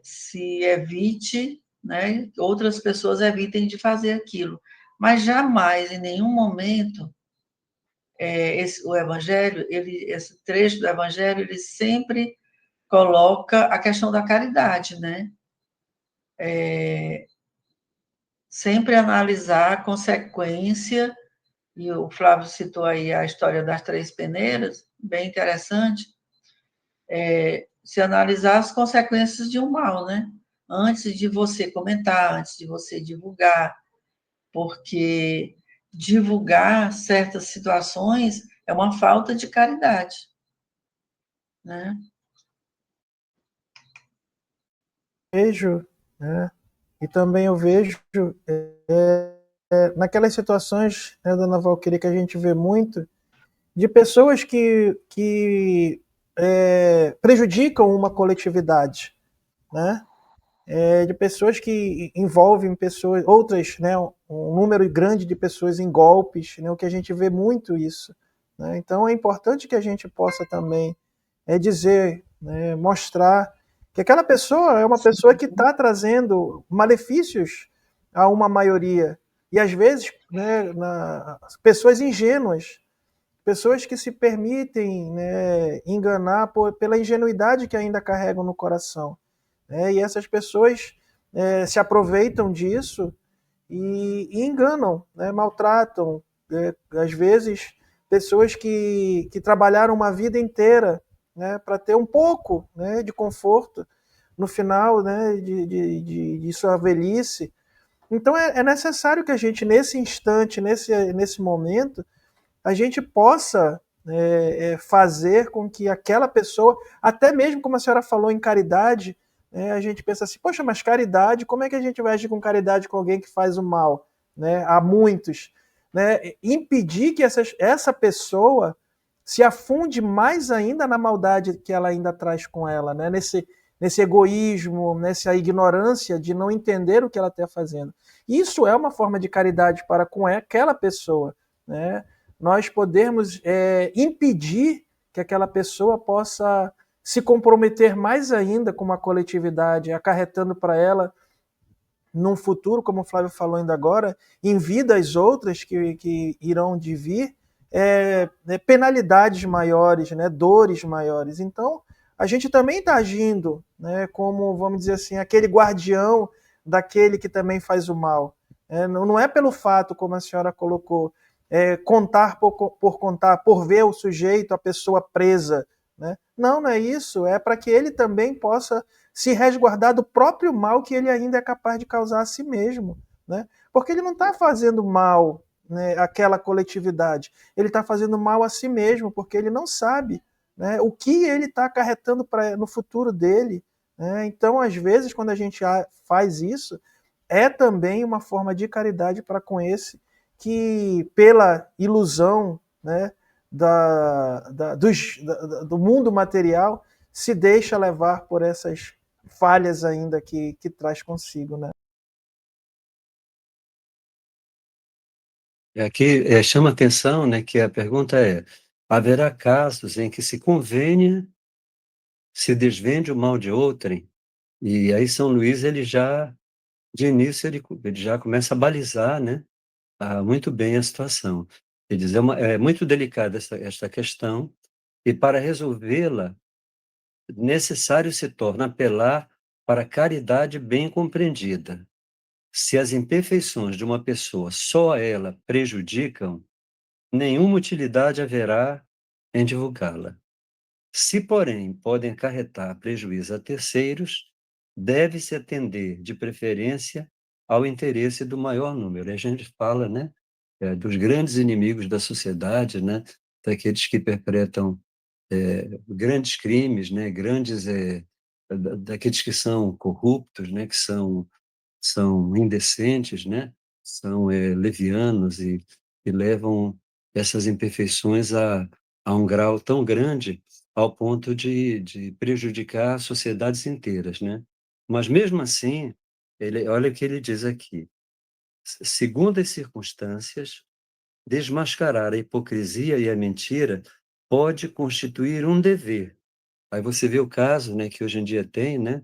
Speaker 4: se evite, né, outras pessoas evitem de fazer aquilo. Mas jamais, em nenhum momento, o Evangelho, esse trecho do Evangelho, ele sempre coloca a questão da caridade, né? Sempre analisar a consequência, e o Flávio citou aí a história das três peneiras, bem interessante, se analisar as consequências de um mal, né? Antes de você comentar, antes de você divulgar, porque divulgar certas situações é uma falta de caridade, né?
Speaker 3: Vejo, né? E também eu vejo naquelas situações, né, dona Valquíria, que a gente vê muito, de pessoas que prejudicam uma coletividade, né? De pessoas que envolvem pessoas, outras, né, um número grande de pessoas em golpes, né, o que a gente vê muito isso, né? Então é importante que a gente possa também dizer, né, mostrar que aquela pessoa é uma pessoa que está trazendo malefícios a uma maioria e às vezes, né, pessoas ingênuas, pessoas que se permitem, né, enganar pela ingenuidade que ainda carregam no coração. E essas pessoas se aproveitam disso e enganam, né, maltratam, às vezes, pessoas que trabalharam uma vida inteira, né, para ter um pouco, né, de conforto no final, né, de sua velhice. Então é necessário que a gente, nesse instante, nesse momento, a gente possa fazer com que aquela pessoa, até mesmo como a senhora falou em caridade, a gente pensa assim, poxa, mas caridade, como é que a gente vai agir com caridade com alguém que faz o mal, né, a muitos? Né? Impedir que essa pessoa se afunde mais ainda na maldade que ela ainda traz com ela, né? Nesse egoísmo, nessa ignorância de não entender o que ela está fazendo. Isso é uma forma de caridade para com aquela pessoa, né? Nós podermos impedir que aquela pessoa possa se comprometer mais ainda com uma coletividade, acarretando para ela, num futuro, como o Flávio falou ainda agora, em vida as outras que irão de vir, penalidades maiores, né, dores maiores. Então, a gente também está agindo, né, como, vamos dizer assim, aquele guardião daquele que também faz o mal. Não é pelo fato, como a senhora colocou, contar por contar, por ver o sujeito, a pessoa presa. Né? Não é isso. É para que ele também possa se resguardar do próprio mal que ele ainda é capaz de causar a si mesmo. Né? Porque ele não está fazendo mal, né, àquela coletividade. Ele está fazendo mal a si mesmo, porque ele não sabe, né, o que ele está acarretando no futuro dele. Né? Então, às vezes, quando a gente faz isso, é também uma forma de caridade para com esse que, pela ilusão, né, do mundo material, se deixa levar por essas falhas ainda que traz consigo. Né?
Speaker 2: Aqui chama atenção, né, que a pergunta é: haverá casos em que se convenha, se desvende o mal de outrem, E aí São Luís, ele já, de início, ele já começa a balizar, né, muito bem a situação. Ele diz, é muito delicada esta questão, e para resolvê-la, necessário se torna apelar para a caridade bem compreendida. Se as imperfeições de uma pessoa só a ela prejudicam, nenhuma utilidade haverá em divulgá-la. Se, porém, podem acarretar prejuízo a terceiros, deve-se atender, de preferência, ao interesse do maior número. A gente fala, né, dos grandes inimigos da sociedade, né, daqueles que perpetram grandes crimes, né, daqueles que são corruptos, né, que são indecentes, né, são levianos e levam essas imperfeições a um grau tão grande ao ponto de prejudicar sociedades inteiras, né? Mas mesmo assim, olha o que ele diz aqui: segundo as circunstâncias, desmascarar a hipocrisia e a mentira pode constituir um dever. Aí você vê o caso, né, que hoje em dia tem, né?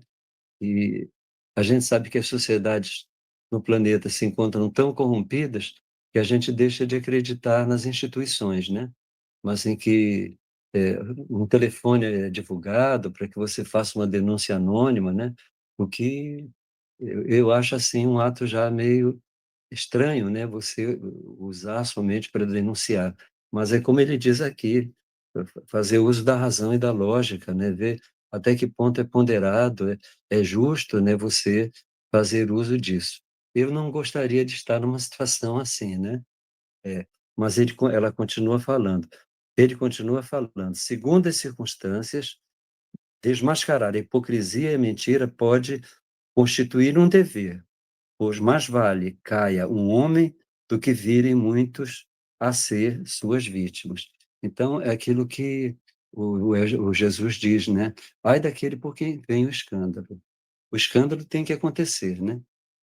Speaker 2: E a gente sabe que as sociedades no planeta se encontram tão corrompidas que a gente deixa de acreditar nas instituições, né? Mas em que um telefone é divulgado para que você faça uma denúncia anônima, né? O que eu acho assim um ato já meio estranho, né, você usar somente para denunciar. Mas é como ele diz aqui, fazer uso da razão e da lógica, né, ver até que ponto é ponderado, é justo, né, você fazer uso disso. Eu não gostaria de estar numa situação assim, né, mas ela continua falando. Ele continua falando, segundo as circunstâncias, desmascarar a hipocrisia e a mentira pode constituir um dever, pois mais vale caia um homem do que virem muitos a ser suas vítimas. Então, é aquilo que o Jesus diz, né? Ai daquele por quem vem o escândalo. O escândalo tem que acontecer, né?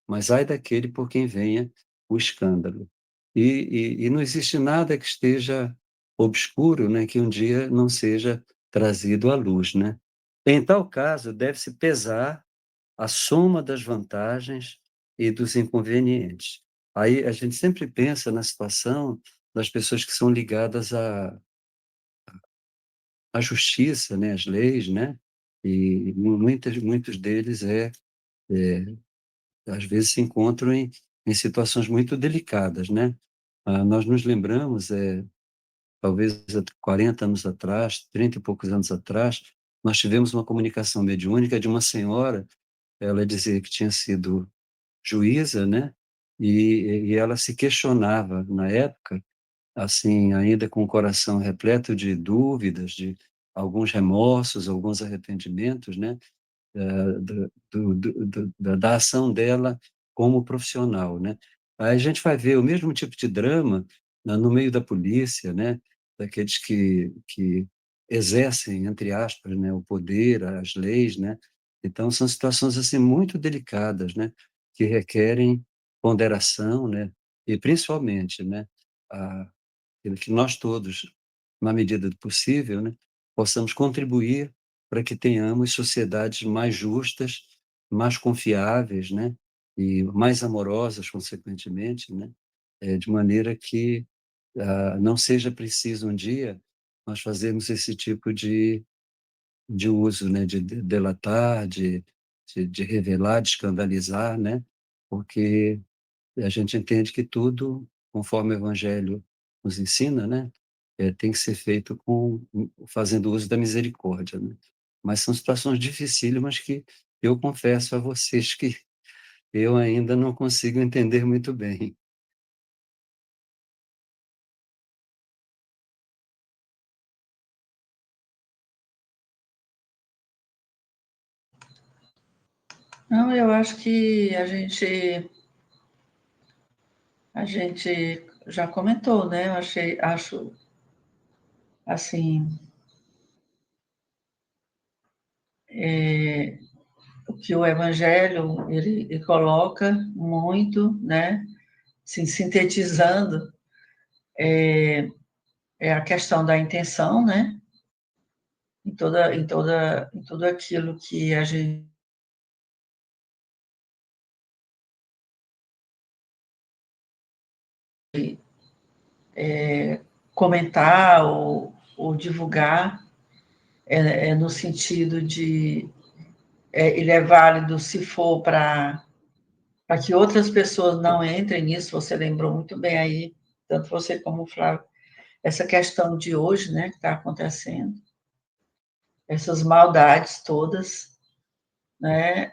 Speaker 2: Mas ai daquele por quem venha o escândalo. E não existe nada que esteja obscuro, né? Que um dia não seja trazido à luz, né? Em tal caso, deve-se pesar a soma das vantagens e dos inconvenientes. Aí a gente sempre pensa na situação das pessoas que são ligadas à justiça, né, às leis, né, e muitos deles às vezes se encontram em situações muito delicadas, né. Nós nos lembramos, talvez há 40 anos atrás, 30 e poucos anos atrás, nós tivemos uma comunicação mediúnica de uma senhora, ela dizia que tinha sido juíza, né, e ela se questionava na época, assim, ainda com o coração repleto de dúvidas, de alguns remorsos, alguns arrependimentos, né, da ação dela como profissional, né. Aí a gente vai ver o mesmo tipo de drama no meio da polícia, né, daqueles que exercem, entre aspas, né, o poder, as leis, né. Então são situações, assim, muito delicadas, né, que requerem ponderação, né, e principalmente, né, a que nós todos, na medida do possível, né, possamos contribuir para que tenhamos sociedades mais justas, mais confiáveis, né, e mais amorosas, consequentemente, né, de maneira que não seja preciso um dia nós fazermos esse tipo de uso, né, de delatar, de revelar, de escandalizar, né, porque a gente entende que tudo, conforme o Evangelho nos ensina, né, tem que ser feito fazendo uso da misericórdia, né. Mas são situações dificílimas que eu confesso a vocês que eu ainda não consigo entender muito bem.
Speaker 4: Não, eu acho que a gente já comentou, né? Acho assim, o que o Evangelho ele coloca muito, né? Assim, sintetizando, é a questão da intenção, né? Em tudo aquilo que a gente comentar ou divulgar, no sentido de ele é válido se for para que outras pessoas não entrem nisso. Você lembrou muito bem aí, tanto você como o Flávio, essa questão de hoje, né, que está acontecendo, essas maldades todas, né,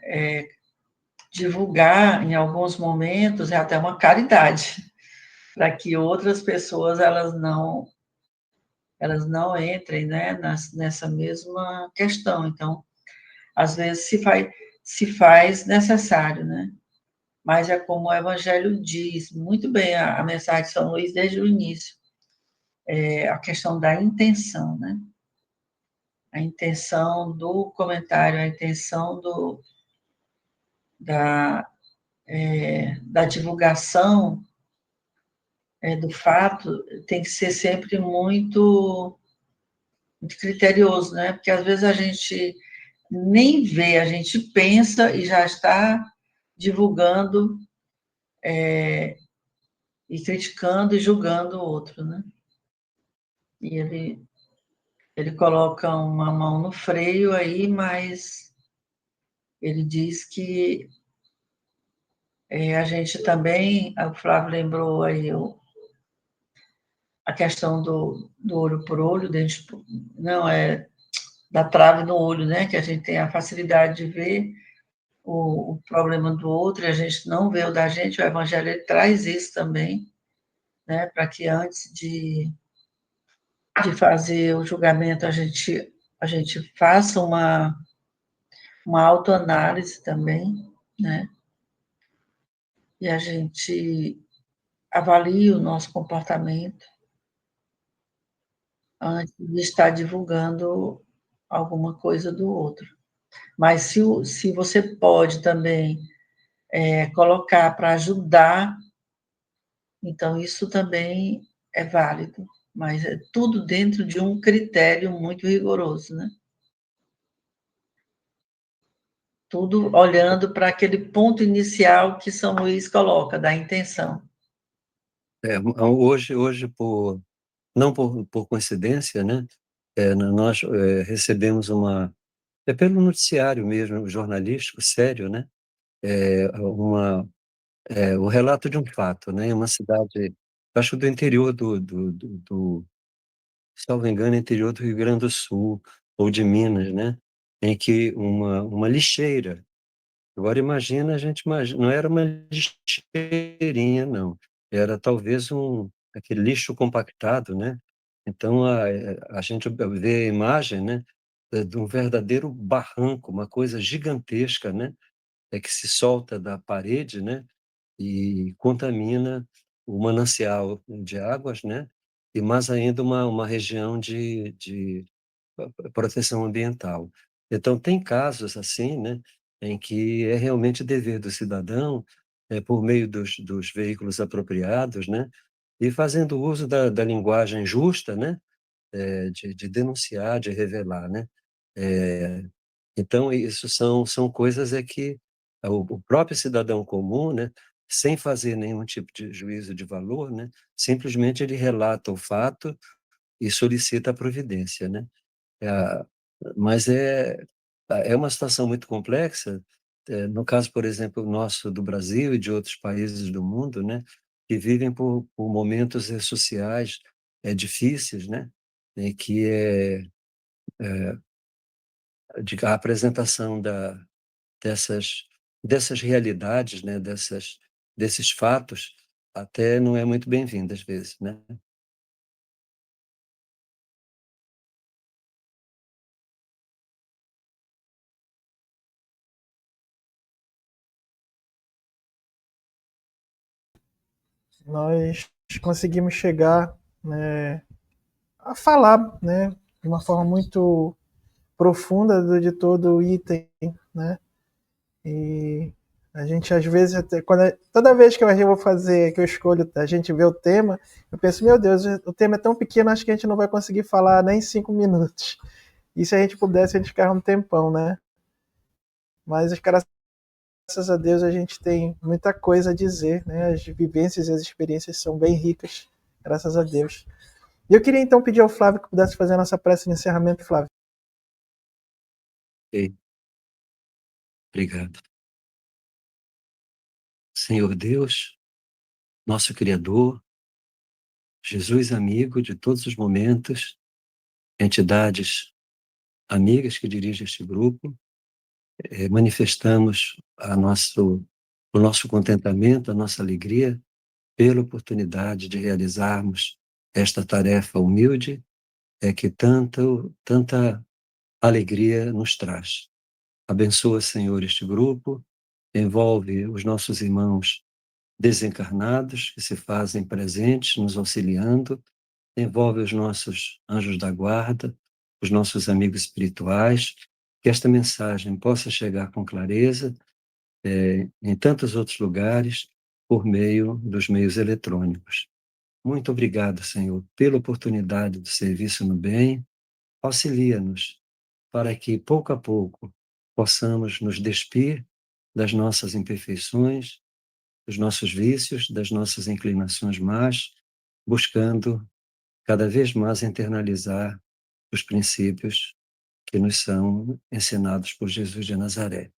Speaker 4: divulgar em alguns momentos é até uma caridade, para que outras pessoas elas não entrem, né, nessa mesma questão. Então, às vezes se faz necessário, né? Mas é como o Evangelho diz, muito bem a mensagem de São Luís desde o início, a questão da intenção, né? A intenção do comentário, a intenção da, da divulgação do fato tem que ser sempre muito, muito criterioso, né? Porque às vezes a gente nem vê, a gente pensa e já está divulgando e criticando e julgando o outro, né? E ele coloca uma mão no freio aí, mas ele diz que a gente também, o Flávio lembrou aí a questão do olho por olho, dente por, não, da trave no olho, né? Que a gente tem a facilidade de ver o problema do outro e a gente não vê o da gente. O Evangelho ele traz isso também, né? Para que antes de fazer o julgamento a gente faça uma autoanálise também, né? E a gente avalie o nosso comportamento antes de estar divulgando alguma coisa do outro. Mas se você pode também colocar para ajudar, então isso também é válido, mas é tudo dentro de um critério muito rigoroso, né? Tudo olhando para aquele ponto inicial que São Luís coloca, da intenção.
Speaker 2: Hoje não por coincidência, né? Nós recebemos pelo noticiário mesmo, jornalístico, sério, né? O relato de um fato, né? Em uma cidade, acho do interior salvo engano, interior do Rio Grande do Sul ou de Minas, né? Em que uma lixeira. Agora imagina, a gente imagina, não era uma lixeirinha, não. Era talvez aquele lixo compactado, né? Então a gente vê a imagem, né? De um verdadeiro barranco, uma coisa gigantesca, né? Que se solta da parede, né? E contamina o manancial de águas, né? E mais ainda uma região de proteção ambiental. Então, tem casos assim, né, em que é realmente dever do cidadão, por meio dos veículos apropriados, né, e fazendo uso da linguagem justa, né, de denunciar, de revelar, né. Então, isso são coisas que o próprio cidadão comum, né, sem fazer nenhum tipo de juízo de valor, né, simplesmente ele relata o fato e solicita a providência, né. É, mas é uma situação muito complexa, no caso, por exemplo, nosso do Brasil e de outros países do mundo, né, que vivem por momentos sociais difíceis, né, e que a apresentação dessas, dessas realidades, né, desses fatos, até não é muito bem-vinda às vezes, né?
Speaker 3: Nós conseguimos chegar, né, a falar, né, de uma forma muito profunda de todo o item, né? E a gente às vezes até toda vez que eu vou fazer, que eu escolho, a gente vê o tema, eu penso, meu Deus, o tema é tão pequeno, acho que a gente não vai conseguir falar nem 5 minutos. E se a gente pudesse, a gente ficava um tempão, né? Mas os caras graças a Deus a gente tem muita coisa a dizer, né? As vivências e as experiências são bem ricas, graças a Deus. E eu queria então pedir ao Flávio que pudesse fazer a nossa prece de encerramento, Flávio.
Speaker 2: Ok, obrigado. Senhor Deus, nosso Criador, Jesus amigo de todos os momentos, entidades amigas que dirigem este grupo, manifestamos o nosso contentamento, a nossa alegria pela oportunidade de realizarmos esta tarefa humilde, que tanta alegria nos traz. Abençoa, Senhor, este grupo, envolve os nossos irmãos desencarnados que se fazem presentes, nos auxiliando, envolve os nossos anjos da guarda, os nossos amigos espirituais, que esta mensagem possa chegar com clareza em tantos outros lugares, por meio dos meios eletrônicos. Muito obrigado, Senhor, pela oportunidade do serviço no bem. Auxilia-nos para que, pouco a pouco, possamos nos despir das nossas imperfeições, dos nossos vícios, das nossas inclinações más, buscando cada vez mais internalizar os princípios que nos são ensinados por Jesus de Nazaré.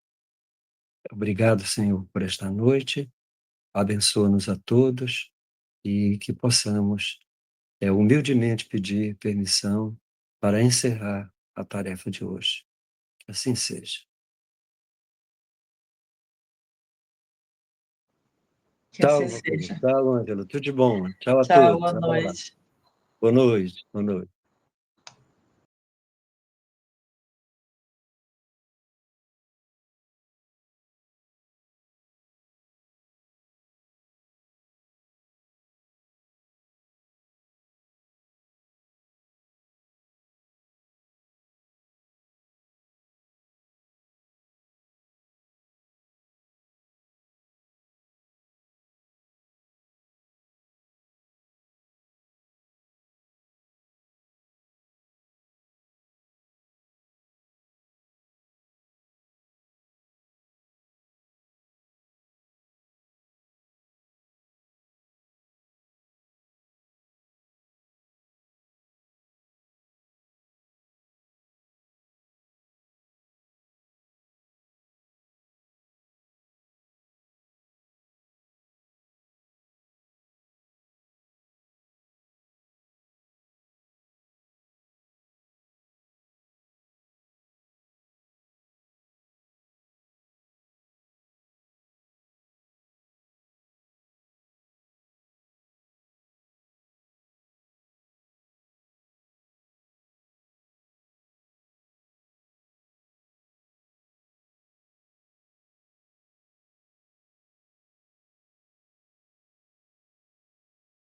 Speaker 2: Obrigado, Senhor, por esta noite. Abençoa-nos a todos e que possamos humildemente pedir permissão para encerrar a tarefa de hoje. Que assim seja.
Speaker 4: Que
Speaker 2: Tchau,
Speaker 4: assim
Speaker 2: meu filho.
Speaker 4: seja.
Speaker 2: Tchau, Ângelo. Tudo de bom. Tchau a
Speaker 4: Tchau,
Speaker 2: todos.
Speaker 4: boa
Speaker 2: Até lá.
Speaker 4: noite.
Speaker 2: Boa noite. Boa noite.